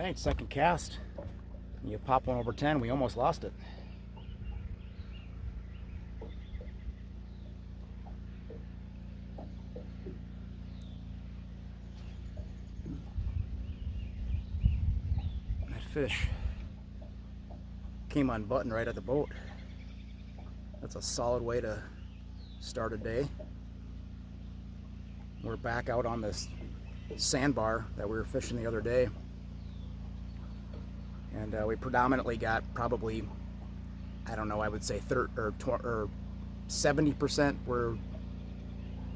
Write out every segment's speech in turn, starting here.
Alright, second cast. You pop one over 10, we almost lost it. That fish came unbuttoned right at the boat. That's a solid way to start a day. We're back out on this sandbar that we were fishing the other day. And we predominantly got probably, I don't know, I would say 70% were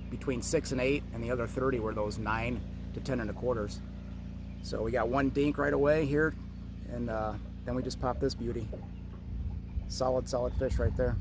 between 6 and 8, and the other 30 were those 9 to 10 and a quarters. So we got one dink right away here, and then we just popped this beauty. Solid fish right there.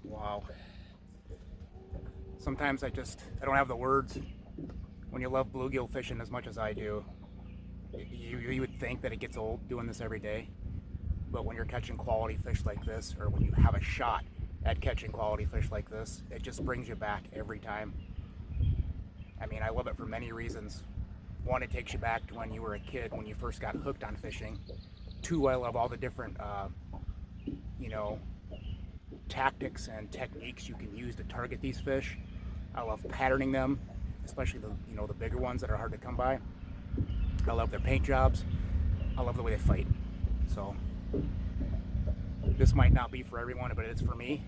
Wow. Sometimes I don't have the words. When you love bluegill fishing as much as I do, you would think that it gets old doing this every day. But when you're catching quality fish like this, or when you have a shot at catching quality fish like this, it just brings you back every time. I mean, I love it for many reasons. One, it takes you back to when you were a kid, when you first got hooked on fishing. Two, I love all the different, tactics and techniques you can use to target these fish. I love patterning them, especially the bigger ones that are hard to come by. I love their paint jobs. I love the way they fight. So this might not be for everyone, but it's for me.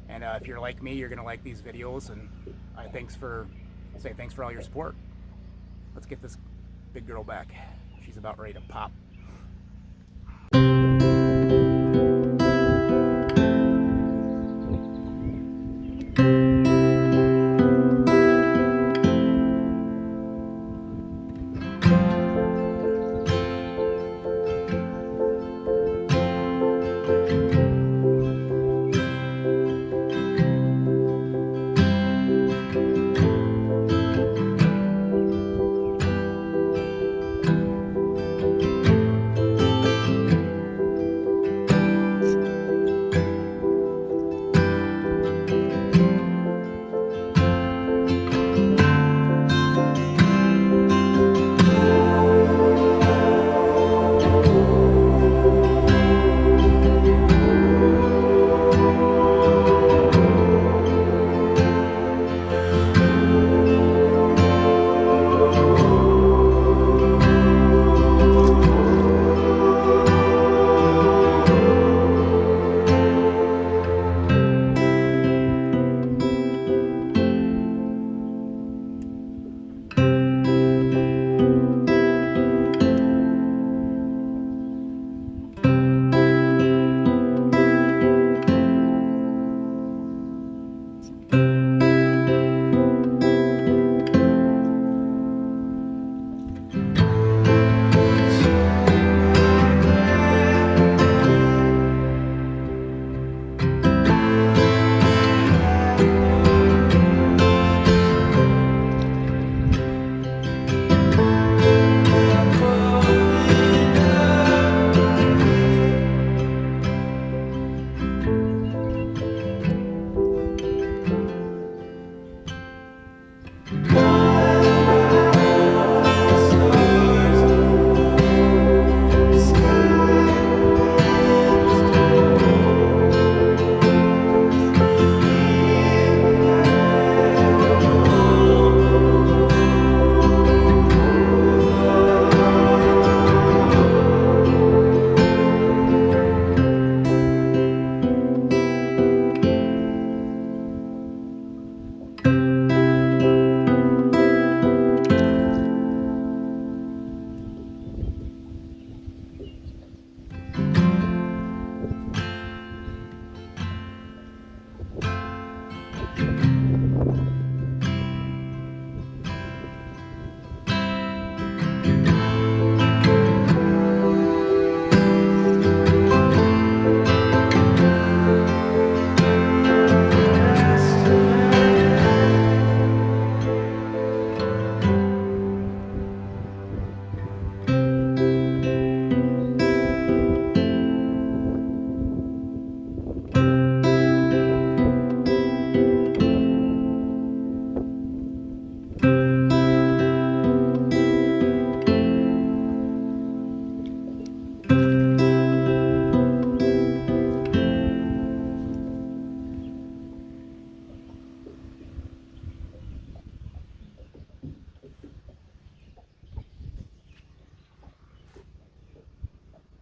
And if you're like me, you're gonna like these videos. And thanks for all your support. Let's get this big girl back. She's about ready to pop.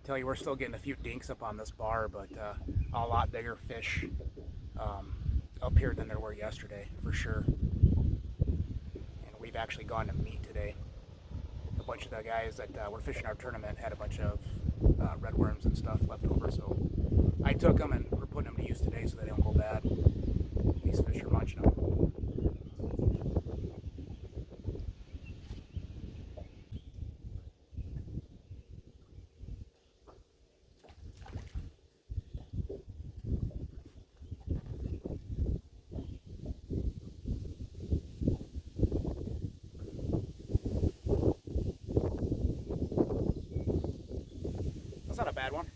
Tell you, we're still getting a few dinks up on this bar, but a lot bigger fish up here than there were yesterday, for sure. And we've actually gone to meat today. A bunch of the guys that were fishing our tournament had a bunch of redworms and stuff left over, so I took them and we're putting them to use today so they don't go bad. These fish are munching them. That's not a bad one.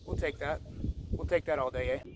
We'll take that. We'll take that all day, eh?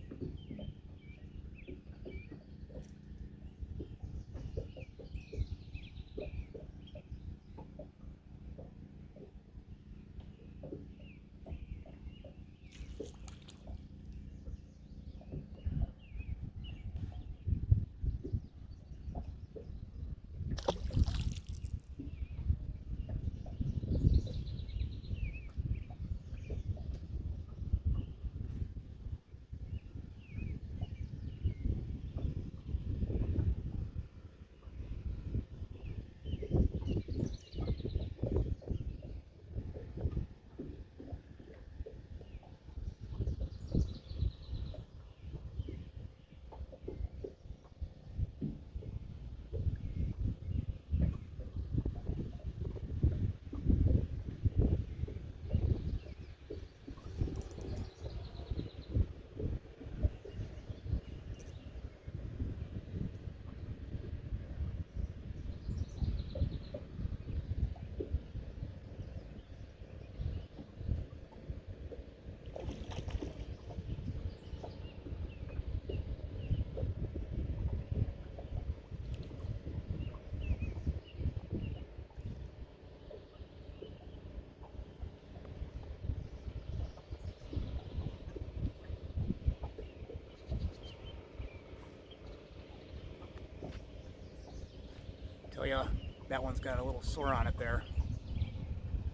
Tell ya, that one's got a little sore on it there.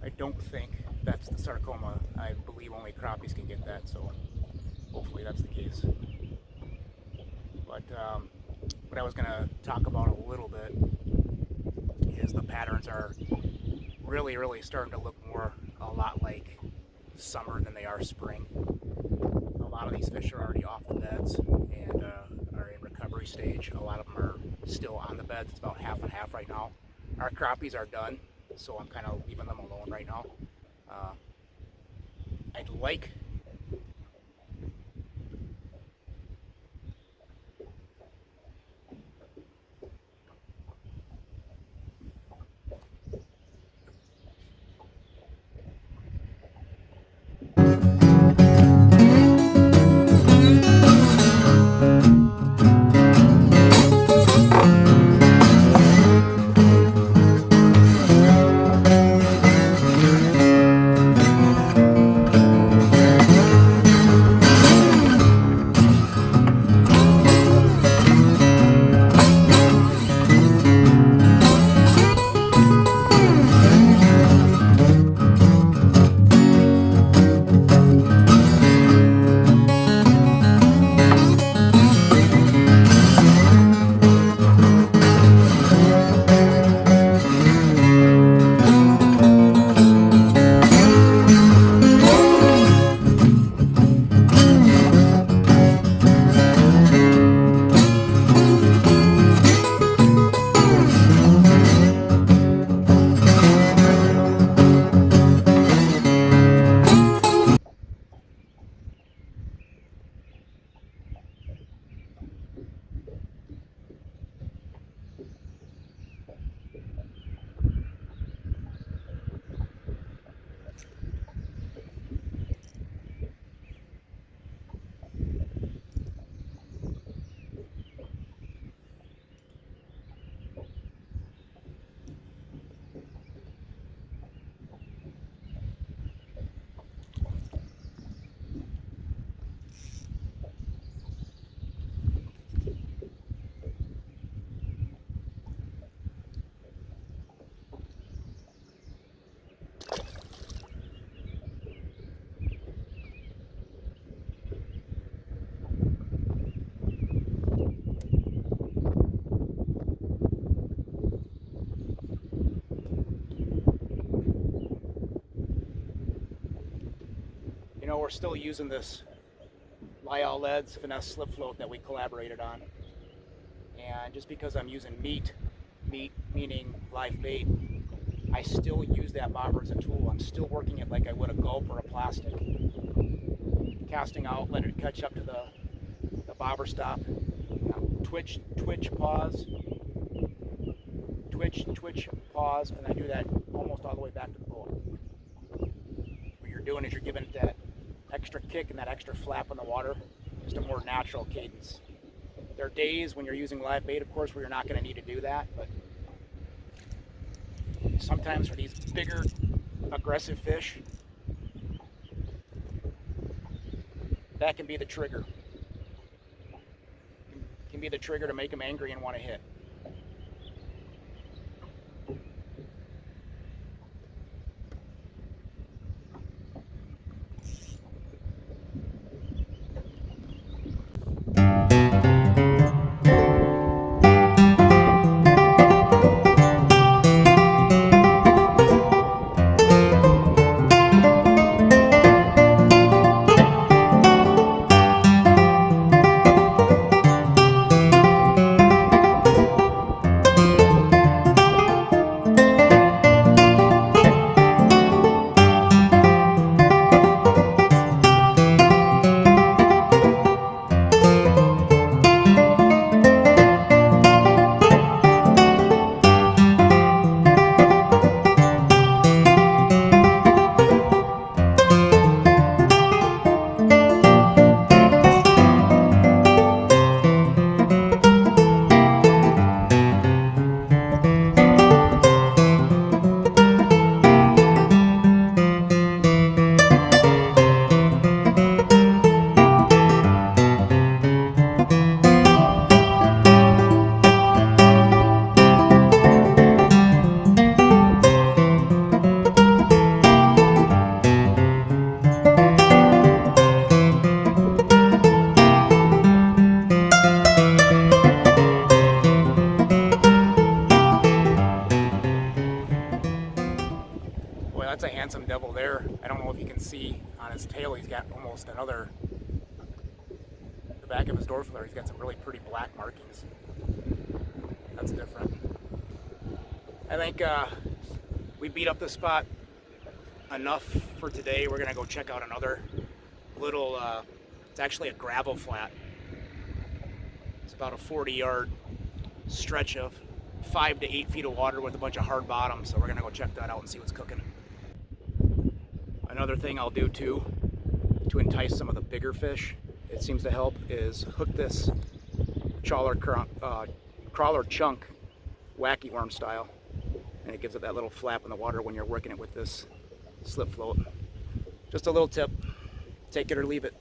I don't think that's the sarcoma. I believe only crappies can get that, so hopefully that's the case. But what I was going to talk about a little bit is the patterns are really starting to look a lot like summer than they are spring. A lot of these fish are already off the beds and are in recovery stage. A lot of them are still on the beds. It's about half and half right now. Our crappies are done, so I'm kind of leaving them alone right now. I'd like we're still using this Lyall Leads finesse slip float that we collaborated on. And just because I'm using meat meaning live bait, I still use that bobber as a tool. I'm still working it like I would a gulp or a plastic. Casting out, let it catch up to the bobber stop. Twitch, pause. Twitch, pause, and I do that almost all the way back to the boat. What you're doing is you're giving it that extra kick and that extra flap on the water, just a more natural cadence. There are days when you're using live bait, of course, where you're not going to need to do that, but sometimes for these bigger, aggressive fish, that can be the trigger. It can be the trigger to make them angry and want to hit. Boy, that's a handsome devil there. I don't know if you can see on his tail, he's got almost another, the back of his dorsal there, he's got some really pretty black markings. That's different. I think we beat up this spot enough for today. We're gonna go check out another little, it's actually a gravel flat. It's about a 40-yard stretch of 5 to 8 feet of water with a bunch of hard bottoms. So we're gonna go check that out and see what's cooking. Another thing I'll do too, to entice some of the bigger fish, it seems to help, is hook this crawler chunk, wacky worm style, and it gives it that little flap in the water when you're working it with this slip float. Just a little tip, take it or leave it.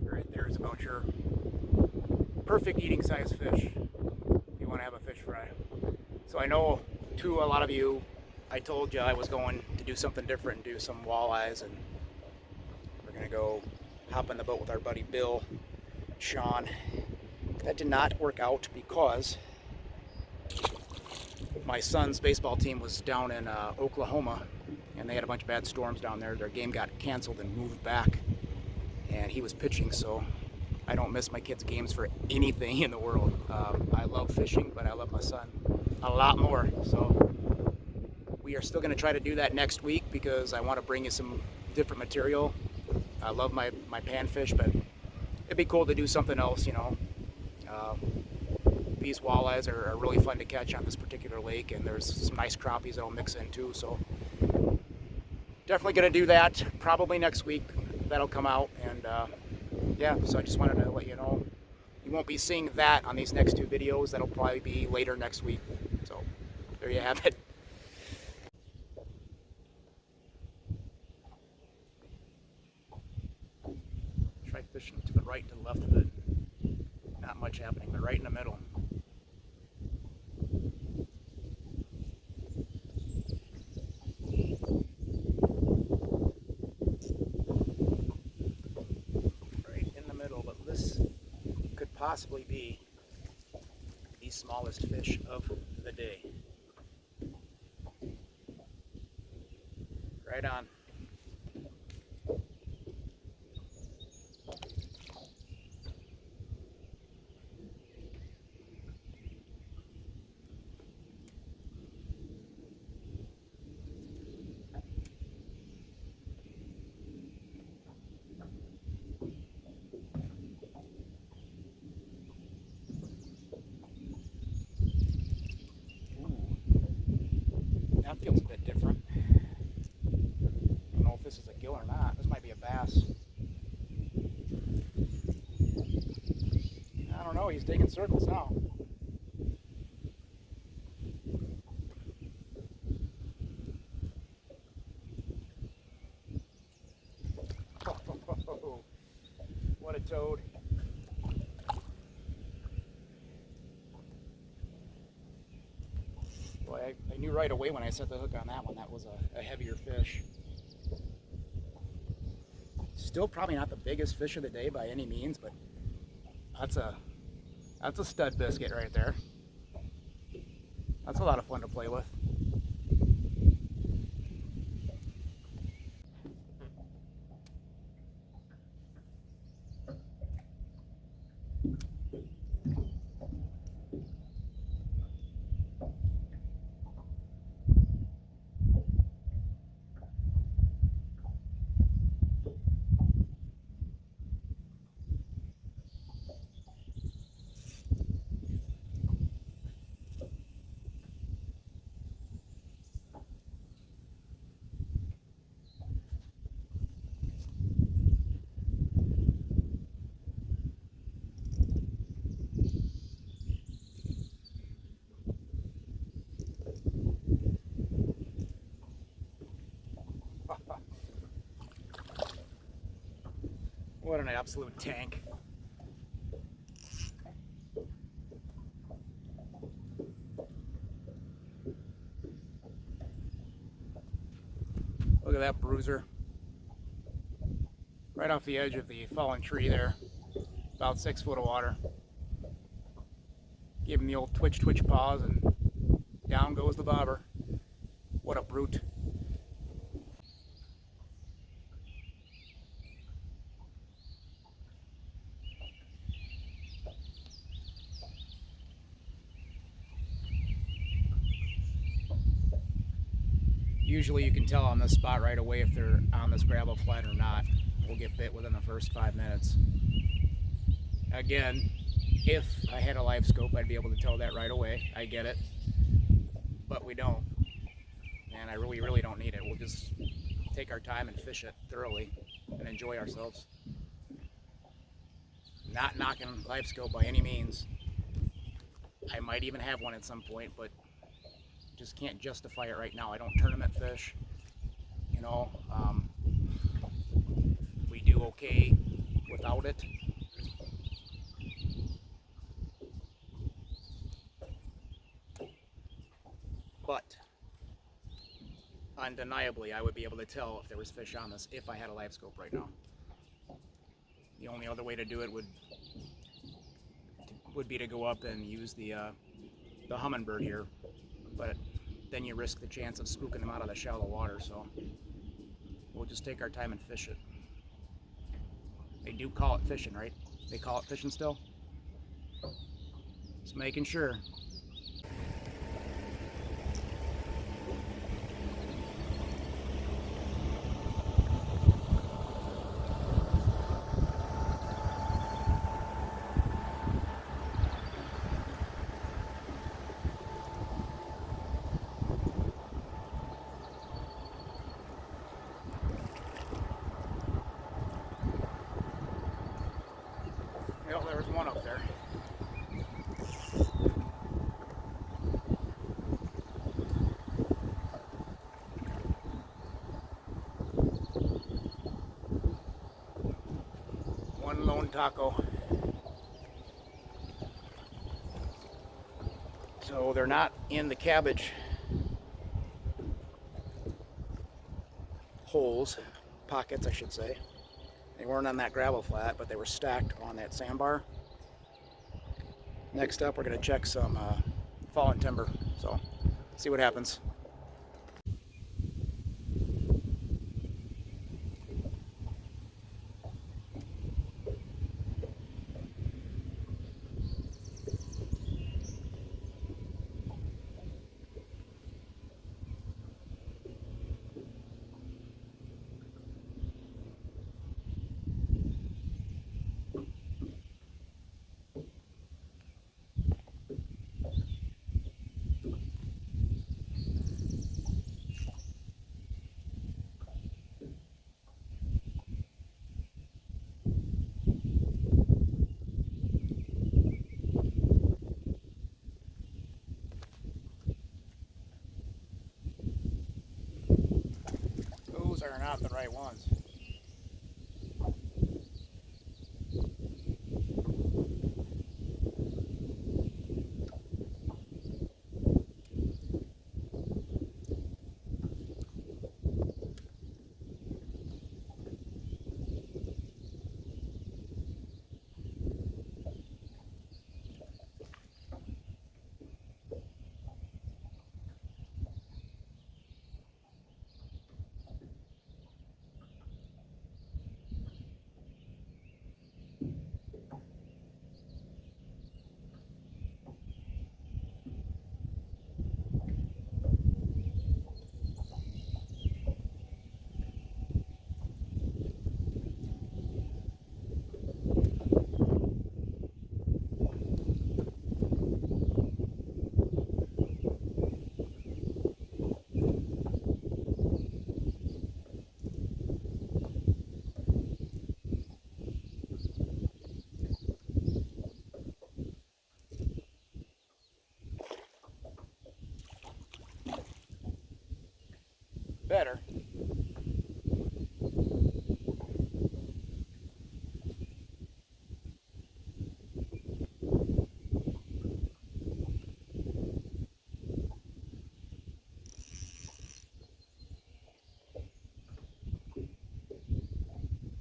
Right there's about your perfect eating size fish if you want to have a fish fry. So I know to a lot of you, I told you I was going to do something different and do some walleyes, and we're gonna go hop on the boat with our buddy Bill, Sean. That did not work out because my son's baseball team was down in Oklahoma, and they had a bunch of bad storms down there. Their game got canceled and moved back, and he was pitching, so I don't miss my kids' games for anything in the world. I love fishing, but I love my son a lot more. So we are still going to try to do that next week because I want to bring you some different material. I love my panfish, but it'd be cool to do something else, you know. These walleyes are really fun to catch on this particular lake, and there's some nice crappies that'll mix in too. So definitely going to do that probably next week. That'll come out, and yeah, so I just wanted to let you know. You won't be seeing that on these next two videos. That'll probably be later next week. So there you have it. Try fishing to the right and to the left of it. Not much happening, but right in the middle. Right in the middle, but this could possibly be the smallest fish of the day. Right on. That feels a bit different. I don't know if this is a gill or not. This might be a bass. I don't know. He's digging circles now. Oh, what a toad. Boy, I knew right away when I set the hook on that one that was a heavier fish. Still probably not the biggest fish of the day by any means, but that's a stud biscuit right there. That's a lot of fun to play with. What an absolute tank. Look at that bruiser. Right off the edge of the fallen tree there. About 6 foot of water. Give him the old twitch paws, and down goes the bobber. What a brute. Usually you can tell on this spot right away if they're on this gravel flat or not. will get bit within the first 5 minutes. Again, if I had a live scope, I'd be able to tell that right away. I get it. But we don't. And we really don't need it. We'll just take our time and fish it thoroughly and enjoy ourselves. Not knocking live scope by any means. I might even have one at some point, but just can't justify it right now. I don't tournament fish. You know, we do okay without it. But undeniably, I would be able to tell if there was fish on this if I had a live scope right now. The only other way to do it would be to go up and use the hummingbird here, but then you risk the chance of spooking them out of the shallow water. So we'll just take our time and fish it. They do call it fishing, right? They call it fishing still? Just making sure. Well, there was one up there. One lone taco. So they're not in the cabbage holes, pockets I should say. They weren't on that gravel flat, but they were stacked on that sandbar. Next up, we're going to check some fallen timber. So, see what happens. Those are not the right ones. Better.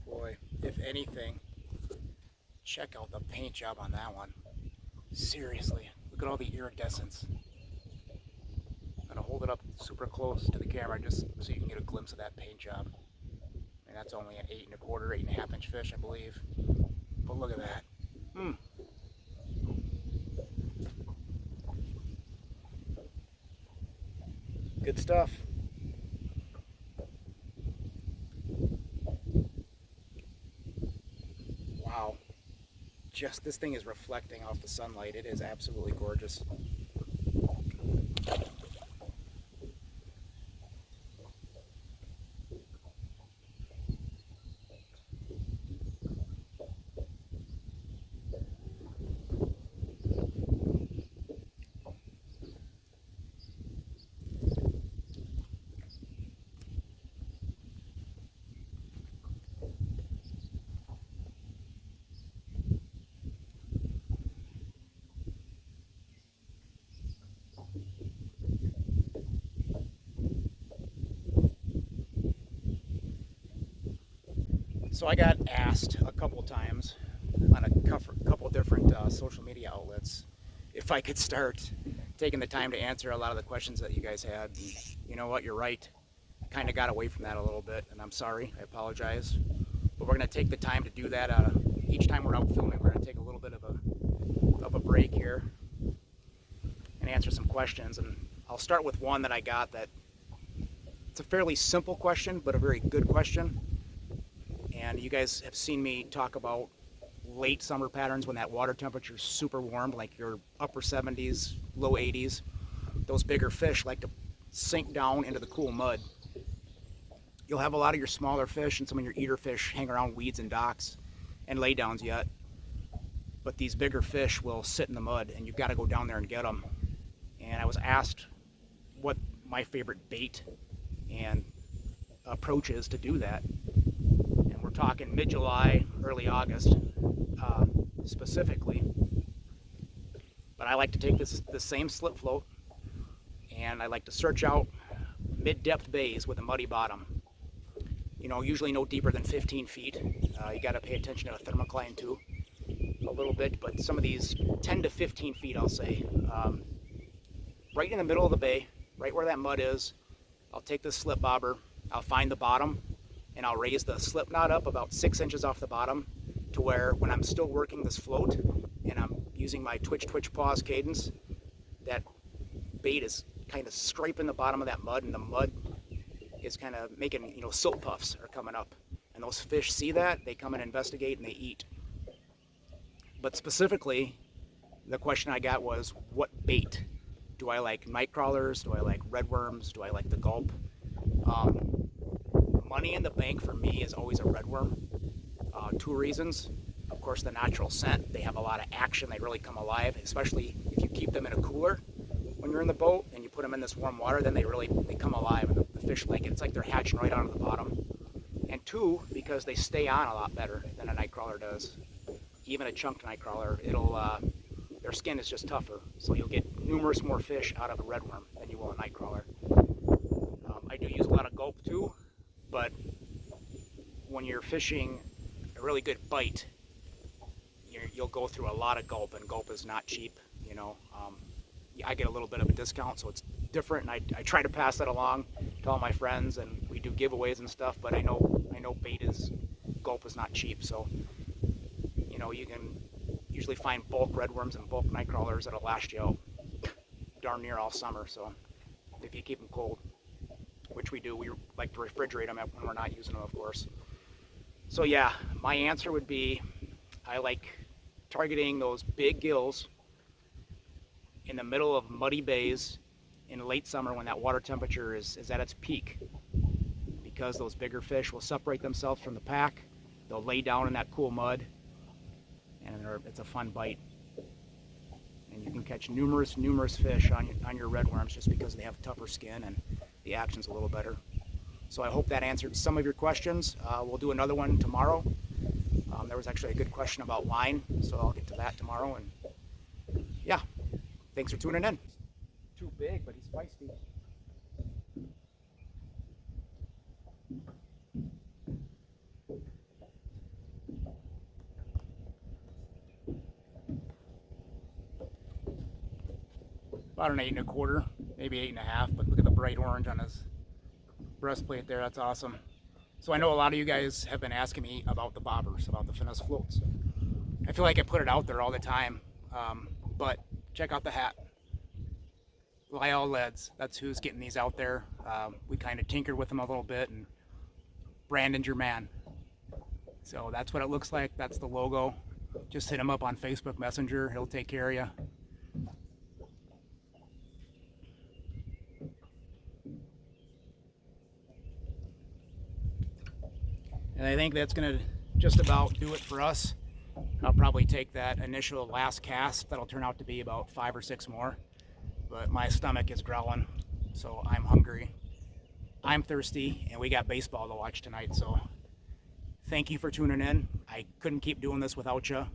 Boy, if anything, check out the paint job on that one. Seriously, look at all the iridescence. I'm gonna hold it up super close to the camera just so you can get a glimpse of that paint job. And that's only an 8 1/4, 8.5 inch fish, I believe. But look at that. Good stuff. this thing is reflecting off the sunlight. It is absolutely gorgeous. So I got asked a couple times on a couple different social media outlets if I could start taking the time to answer a lot of the questions that you guys had. And you know what? You're right. I kind of got away from that a little bit, and I'm sorry. I apologize. But we're going to take the time to do that. Each time we're out filming, we're going to take a little bit of a break here and answer some questions. And I'll start with one that I got that it's a fairly simple question, but a very good question. And you guys have seen me talk about late summer patterns when that water temperature is super warm, like your upper 70s, low 80s. Those bigger fish like to sink down into the cool mud. You'll have a lot of your smaller fish and some of your eater fish hang around weeds and docks and laydowns yet. But these bigger fish will sit in the mud, and you've got to go down there and get them. And I was asked what my favorite bait and approach is to do that. We're talking mid-July, early August, specifically. But I like to take this same slip float, and I like to search out mid-depth bays with a muddy bottom. You know, usually no deeper than 15 feet. You got to pay attention to the thermocline too, a little bit. But some of these 10 to 15 feet, I'll say, right in the middle of the bay, right where that mud is. I'll take this slip bobber. I'll find the bottom, and I'll raise the slip knot up about 6 inches off the bottom to where when I'm still working this float and I'm using my twitch pause cadence, that bait is kind of scraping the bottom of that mud, and the mud is kind of making, you know, silt puffs are coming up. And those fish see that, they come and investigate and they eat. But specifically, the question I got was, what bait? Do I like night crawlers? Do I like redworms? Do I like the gulp? Money in the bank for me is always a redworm. 2 reasons. Of course, the natural scent. They have a lot of action. They really come alive, especially if you keep them in a cooler when you're in the boat and you put them in this warm water. Then they come alive, and the fish like it. It's like they're hatching right out of the bottom. And 2, because they stay on a lot better than a night crawler does. Even a chunked night crawler, their skin is just tougher, so you'll get numerous more fish out of a redworm than you will a night crawler. I do use a lot of gulp too. But when you're fishing a really good bite, you'll go through a lot of gulp, and gulp is not cheap. You know, I get a little bit of a discount, so it's different, and I try to pass that along to all my friends, and we do giveaways and stuff. But I know gulp is not cheap, so you know you can usually find bulk redworms and bulk night crawlers that'll last you out darn near all summer. So if you keep them cold, which we do. We like to refrigerate them when we're not using them, of course. So yeah, my answer would be I like targeting those big gills in the middle of muddy bays in late summer when that water temperature is at its peak, because those bigger fish will separate themselves from the pack. They'll lay down in that cool mud, and it's a fun bite. And you can catch numerous fish on your redworms just because they have tougher skin and the action's a little better. So I hope that answered some of your questions. We'll do another one tomorrow. There was actually a good question about line, so I'll get to that tomorrow. And yeah, thanks for tuning in. Too big, but he's feisty. About an 8 1/4, maybe 8 1/2, but look at the bright orange on his breastplate there. That's awesome. So I know a lot of you guys have been asking me about the bobbers, about the finesse floats. I feel like I put it out there all the time, but check out the hat. Lyle Leads, that's who's getting these out there. We kind of tinkered with them a little bit, and Brandon's your man. So that's what it looks like. That's the logo. Just hit him up on Facebook Messenger. He'll take care of you. And I think that's going to just about do it for us. I'll probably take that initial last cast. That'll turn out to be about 5 or 6 more. But my stomach is growling, so I'm hungry. I'm thirsty, and we got baseball to watch tonight, so thank you for tuning in. I couldn't keep doing this without you.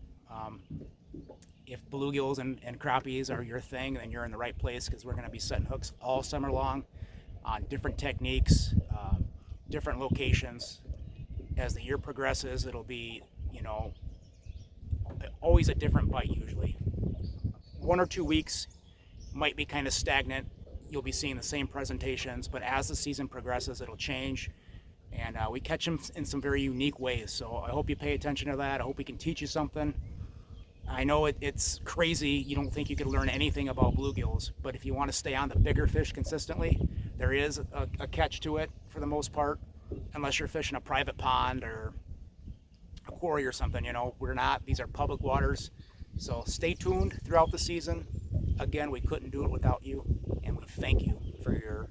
If bluegills and crappies are your thing, then you're in the right place, because we're going to be setting hooks all summer long on different techniques, different locations. As the year progresses, it'll be, always a different bite usually. 1 or 2 weeks might be kind of stagnant. You'll be seeing the same presentations, but as the season progresses, it'll change. And we catch them in some very unique ways. So I hope you pay attention to that. I hope we can teach you something. I know it's crazy. You don't think you could learn anything about bluegills, but if you want to stay on the bigger fish consistently, there is a catch to it for the most part, unless you're fishing a private pond or a quarry or something. We're not. These are public waters. So stay tuned throughout the season. Again, we couldn't do it without you, and we thank you for your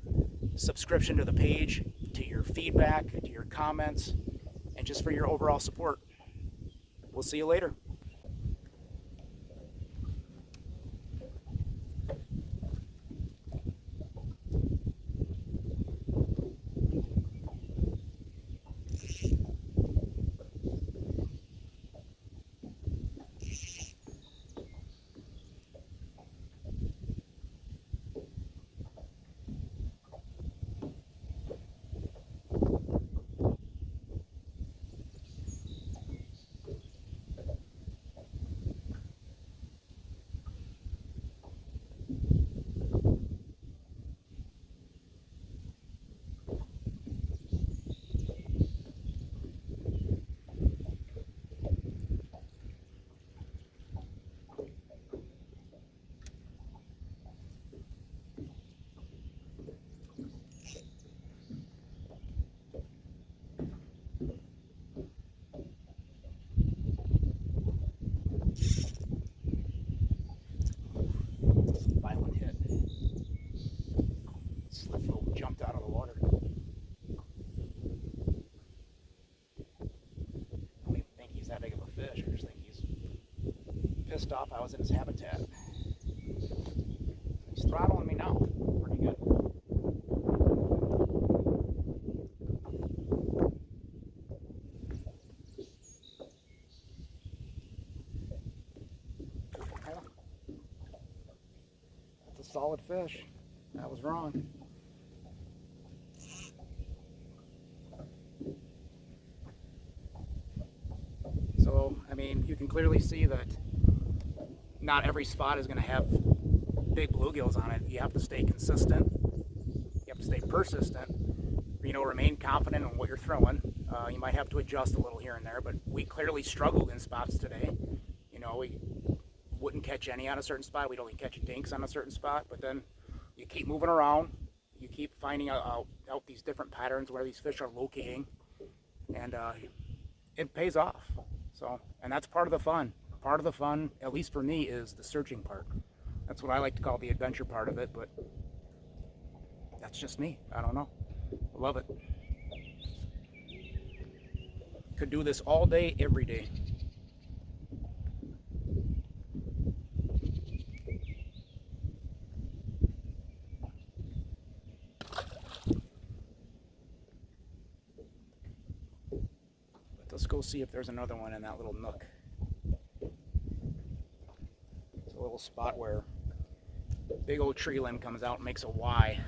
subscription to the page, to your feedback, to your comments, and just for your overall support. We'll see you later. Violent hit. Slip rope jumped out of the water. I don't even think he's that big of a fish. I just think he's pissed off I was in his habitat. He's throttling me now. Pretty good. That's a solid fish. I was wrong. So, you can clearly see that not every spot is going to have big bluegills on it. You have to stay consistent. You have to stay persistent. Remain confident in what you're throwing. You might have to adjust a little here and there, but we clearly struggled in spots today. We wouldn't catch any on a certain spot. We'd only catch dinks on a certain spot, but then you keep moving around. You keep finding out these different patterns where these fish are locating, and it pays off. So, and that's part of the fun. Part of the fun, at least for me, is the searching part. That's what I like to call the adventure part of it, but that's just me. I don't know. I love it. Could do this all day, every day. Let's go see if there's another one in that little nook. It's a little spot where a big old tree limb comes out and makes a Y.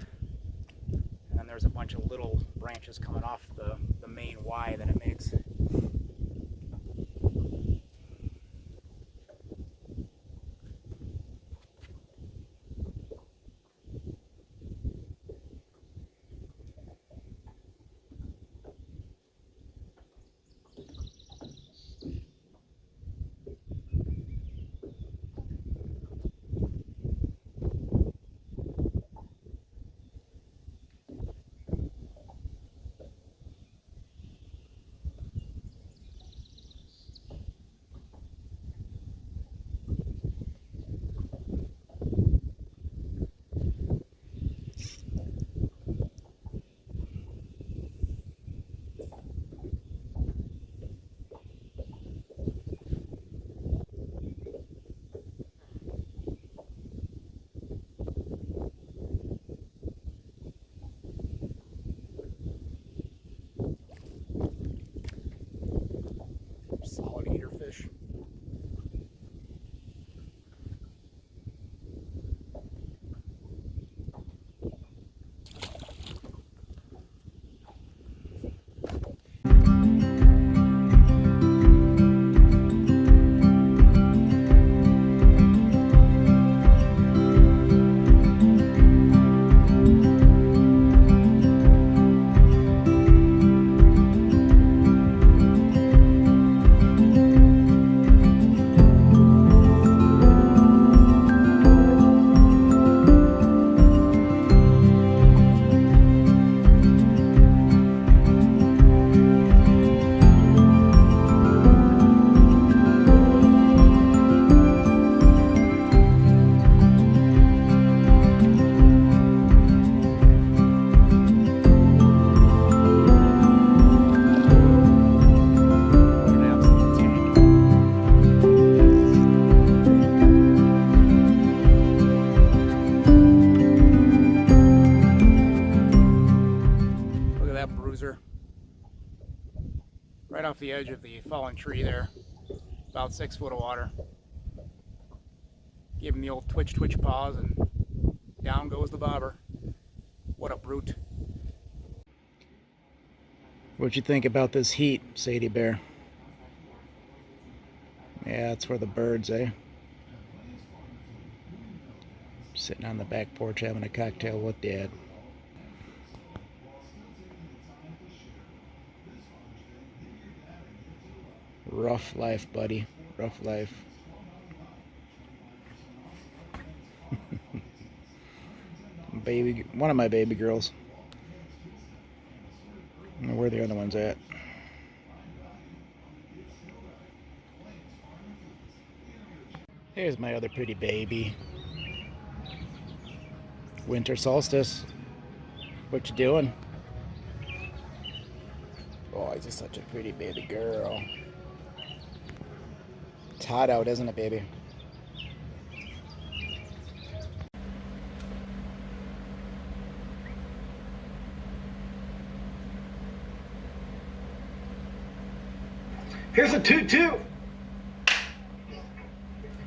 And then there's a bunch of little branches coming off the main Y that it makes. edge of the fallen tree there, about 6 foot of water. Give him the old twitch paws, and down goes the bobber. What a brute. What'd you think about this heat, Sadie Bear? Yeah, it's for the birds, eh? Sitting on the back porch having a cocktail with Dad. Rough life, buddy. Rough life. One of my baby girls. I don't know where the other one's at. Here's my other pretty baby. Winter solstice. What you doing? Oh, he's just such a pretty baby girl. It's hot out, isn't it, baby? Here's a 2-2.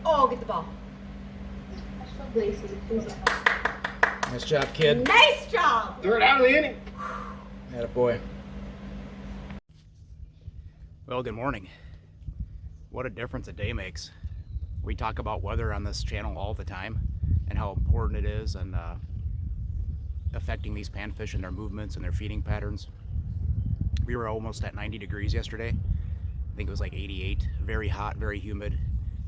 Oh, get the ball. Nice job, kid. Nice job. Third out of the inning. Attaboy. Well, good morning. What a difference a day makes. We talk about weather on this channel all the time and how important it is and affecting these panfish and their movements and their feeding patterns. We were almost at 90 degrees yesterday. I think it was like 88. Very hot, very humid.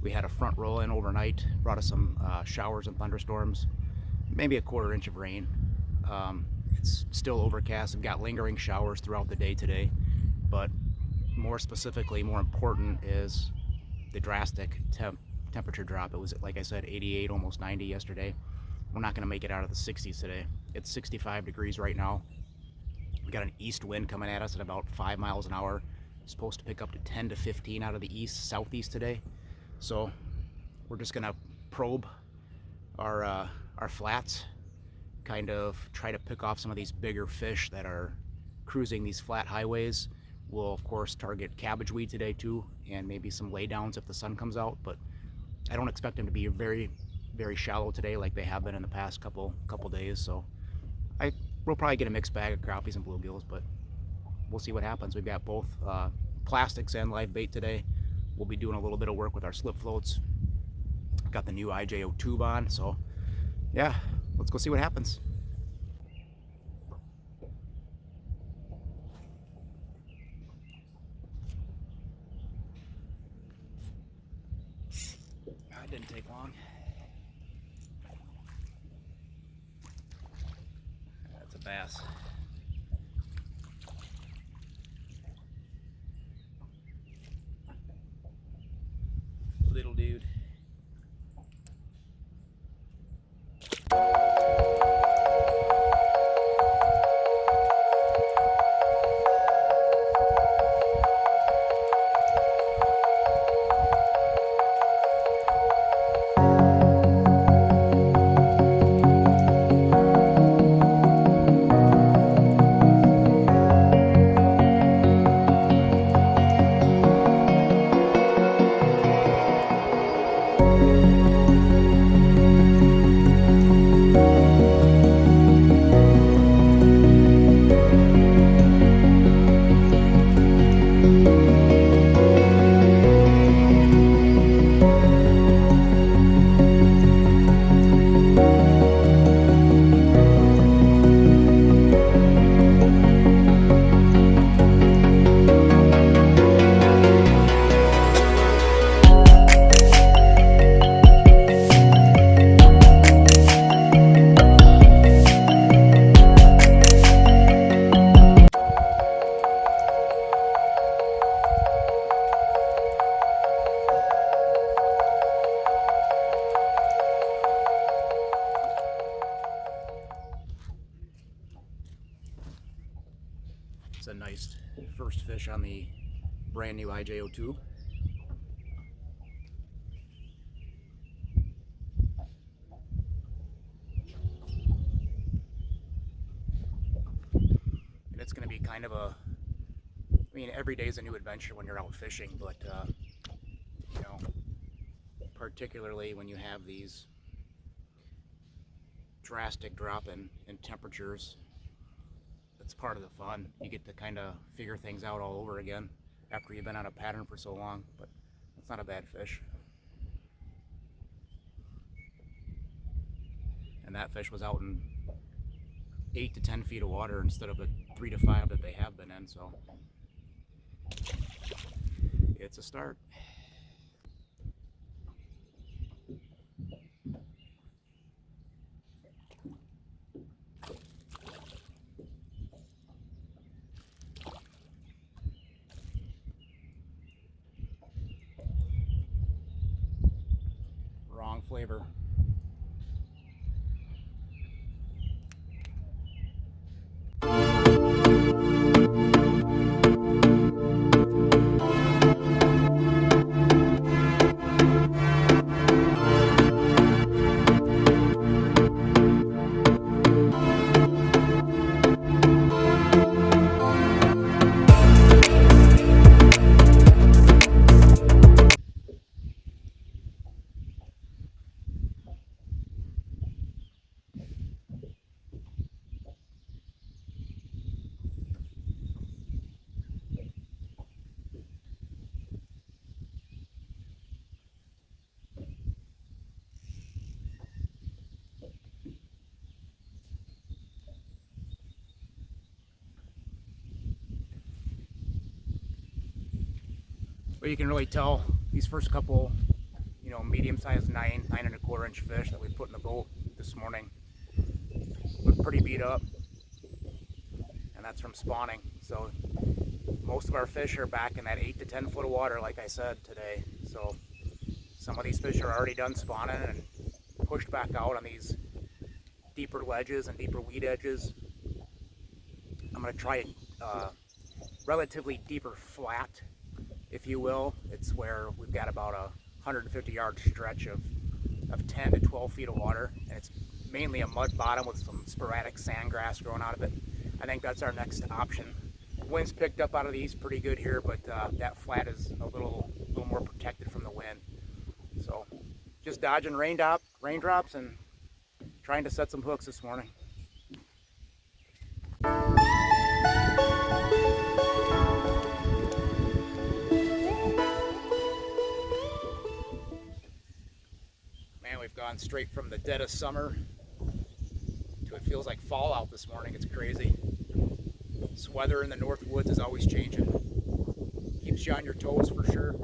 We had a front roll in overnight, brought us some showers and thunderstorms, maybe a 1/4 inch of rain. It's still overcast. We've got lingering showers throughout the day today, but more specifically, more important is the drastic temperature drop. It was, like I said, 88, almost 90 yesterday. We're not going to make it out of the 60s today. It's 65 degrees right now. We got an east wind coming at us at about 5 miles an hour. It's supposed to pick up to 10 to 15 out of the east, southeast today. So we're just going to probe our flats, kind of try to pick off some of these bigger fish that are cruising these flat highways. We'll of course target cabbage weed today too, and maybe some laydowns if the sun comes out, but I don't expect them to be very, very shallow today like they have been in the past couple days. So we'll probably get a mixed bag of crappies and bluegills, but we'll see what happens. We've got both plastics and live bait today. We'll be doing a little bit of work with our slip floats. Got the new IJO tube on, so yeah, let's go see what happens. That didn't take long. That's a bass. Little dude. It's a nice first fish on the brand new IJO tube. And it's going to be kind of a, every day is a new adventure when you're out fishing, but you know, particularly when you have these drastic drop in temperatures, that's part of the fun. You get to kind of figure things out all over again after you've been on a pattern for so long, but it's not a bad fish. And that fish was out in 8 to 10 feet of water instead of the 3 to 5 that they have been in, so it's a start. Wrong flavor. But you can really tell these first couple, medium-sized 9.25 inch fish that we put in the boat this morning look pretty beat up, and that's from spawning. So most of our fish are back in that 8 to 10 foot of water, like I said today. So some of these fish are already done spawning and pushed back out on these deeper ledges and deeper weed edges. I'm going to try a relatively deeper flat, if you will. It's where we've got about a 150-yard stretch of 10 to 12 feet of water, and it's mainly a mud bottom with some sporadic sandgrass growing out of it. I think that's our next option. Wind's picked up out of the east pretty good here, but that flat is a little more protected from the wind. So just dodging raindrops and trying to set some hooks this morning. Man, we've gone straight from the dead of summer to it feels like fall out this morning. It's crazy. This weather in the Northwoods is always changing. Keeps you on your toes for sure.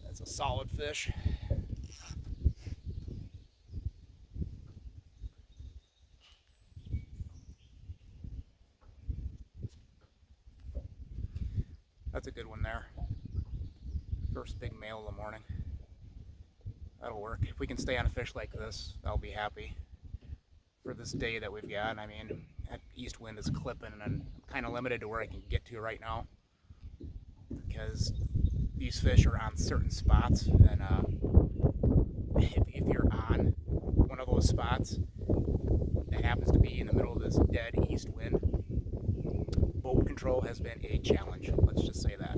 That's a solid fish. That's a good one there. First big male of the morning. That'll work. If we can stay on a fish like this, I'll be happy for this day that we've got. I mean, that east wind is clipping and I'm kind of limited to where I can get to right now. because these fish are on certain spots, and if you're on one of those spots that happens to be in the middle of this dead east wind, boat control has been a challenge. Let's just say that.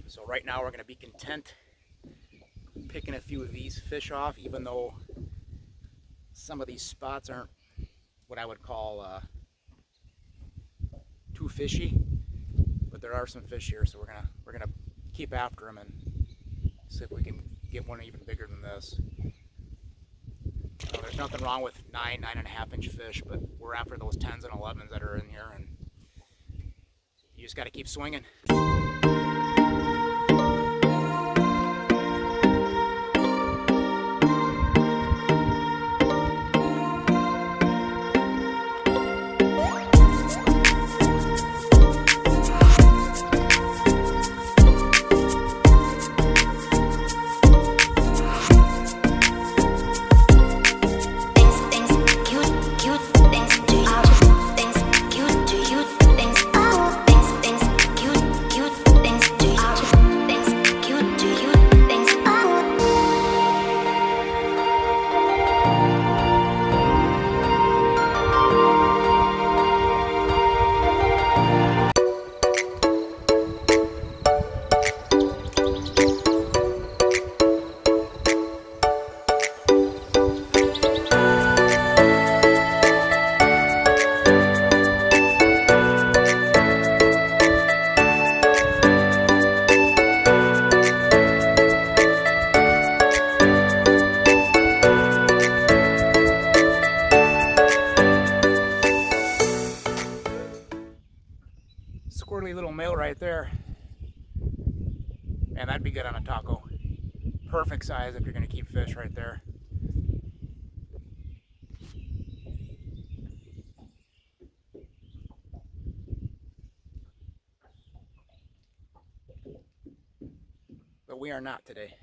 So right now we're going to be content picking a few of these fish off, even though some of these spots aren't what I would call too fishy, but there are some fish here, so we're gonna keep after them and see if we can get one even bigger than this. There's nothing wrong with 9.5 inch fish, but we're after those 10s and 11s that are in here, and you just got to keep swinging. Squirrely little male right there. Man, that'd be good on a taco. Perfect size if you're going to keep fish right there. But we are not today.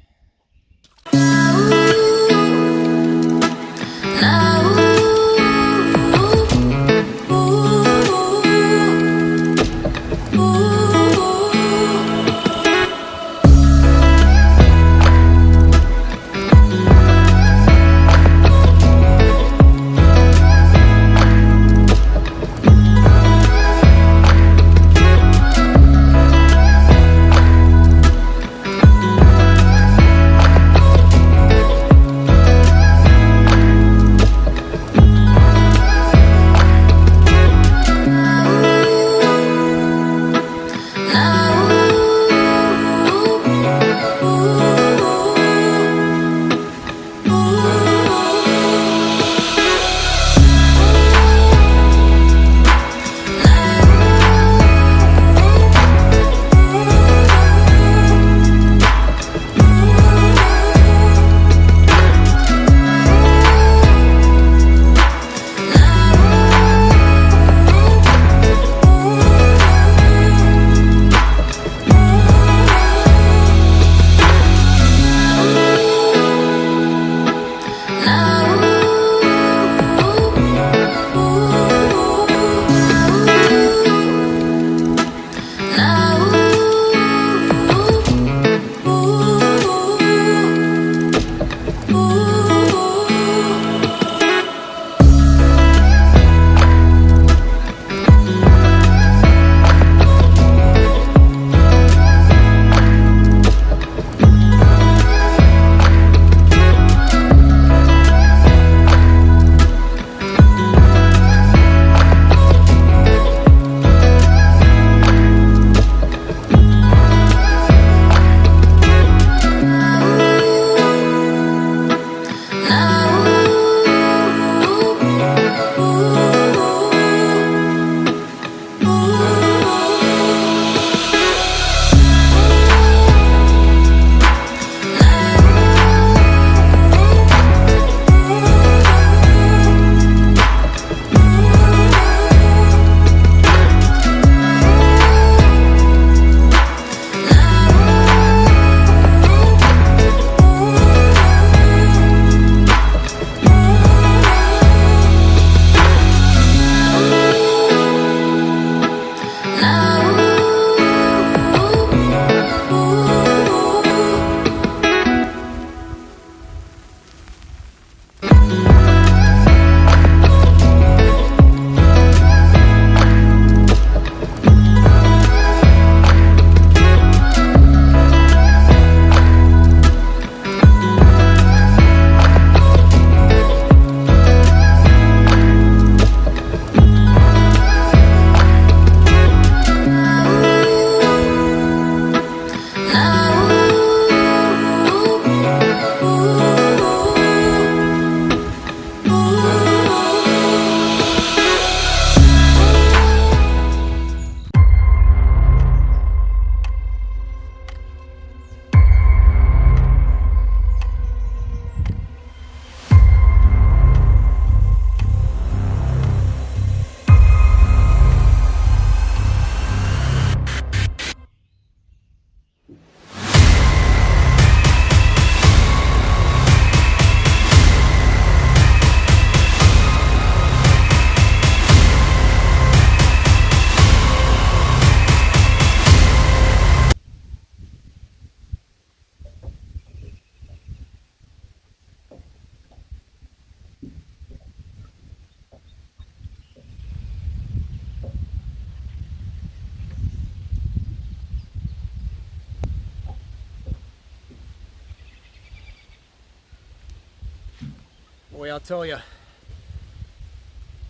Boy, I'll tell you,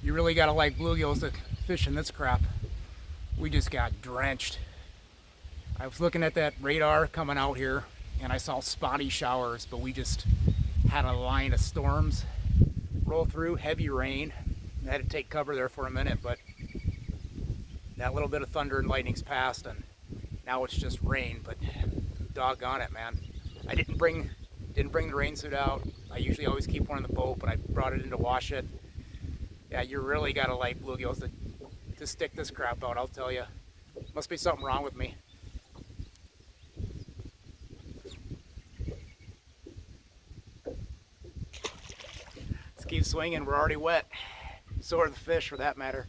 you really gotta like bluegills to fish in this crap. We just got drenched. I was looking at that radar coming out here and I saw spotty showers, but we just had a line of storms roll through, heavy rain. I had to take cover there for a minute, but that little bit of thunder and lightning's passed and now it's just rain, but doggone it, man. I didn't bring the rain suit out. I usually always keep one in the boat, but I brought it in to wash it. Yeah, you really gotta like bluegills to stick this crap out, I'll tell you. Must be something wrong with me. Let's keep swinging, we're already wet. So are the fish, for that matter.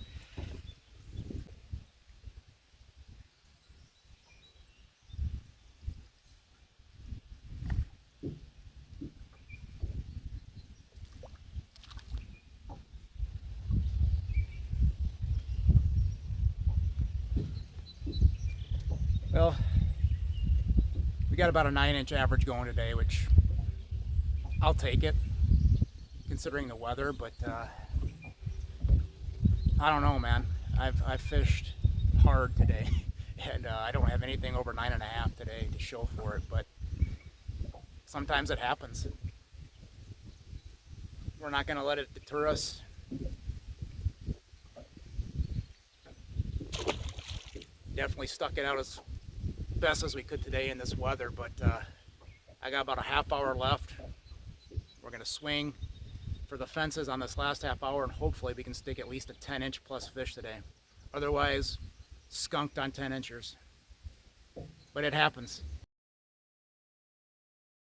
Well, we got about a 9-inch average going today, which I'll take it, considering the weather, but I don't know, man. I've fished hard today, and I don't have anything over 9.5 today to show for it, but sometimes it happens. We're not going to let it deter us. Definitely stuck it out as best as we could today in this weather, but I got about a half hour left. We're going to swing for the fences on this last half hour, and hopefully we can stick at least a 10-inch plus fish today. Otherwise, skunked on 10 inchers. But it happens.